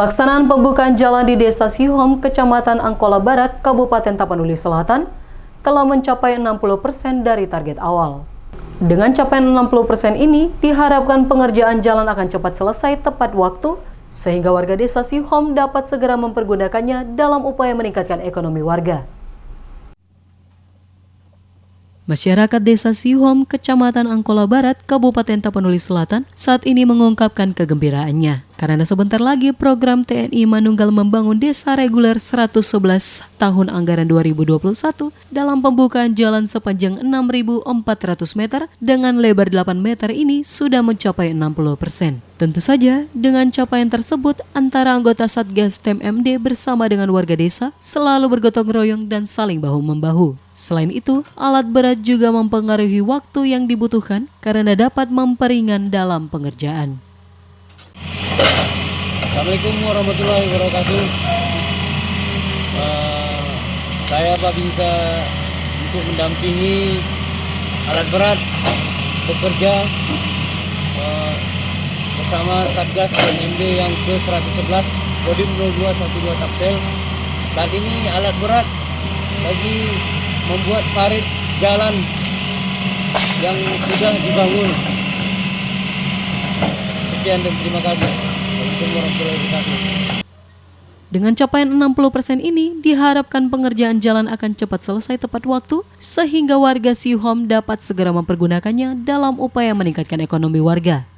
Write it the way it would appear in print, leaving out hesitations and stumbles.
Pelaksanaan pembukaan jalan di Desa Sihom, Kecamatan Angkola Barat, Kabupaten Tapanuli Selatan, telah mencapai 60% dari target awal. Dengan capaian 60% ini, diharapkan pengerjaan jalan akan cepat selesai tepat waktu, sehingga warga Desa Sihom dapat segera mempergunakannya dalam upaya meningkatkan ekonomi warga. Masyarakat Desa Sihom, Kecamatan Angkola Barat, Kabupaten Tapanuli Selatan saat ini mengungkapkan kegembiraannya karena sebentar lagi program TNI Manunggal membangun desa reguler 111 tahun anggaran 2021 dalam pembukaan jalan sepanjang 6.400 meter dengan lebar 8 meter ini sudah mencapai 60%. Tentu saja, dengan capaian tersebut, antara anggota Satgas TMMD bersama dengan warga desa selalu bergotong royong dan saling bahu-membahu. Selain itu, alat berat juga mempengaruhi waktu yang dibutuhkan karena dapat memperingan dalam pengerjaan. Assalamualaikum warahmatullahi wabarakatuh. Saya Pak Binsa untuk mendampingi alat berat bekerja bersama Satgas TMMD yang ke-111 Kodim 0212 Tapsel. Saat ini alat berat lagi membuat parit jalan yang sudah dibangun. Sekian dan terima kasih. Assalamualaikum warahmatullahi wabarakatuh. Dengan capaian 60% ini, diharapkan pengerjaan jalan akan cepat selesai tepat waktu, sehingga warga Sihom dapat segera mempergunakannya dalam upaya meningkatkan ekonomi warga.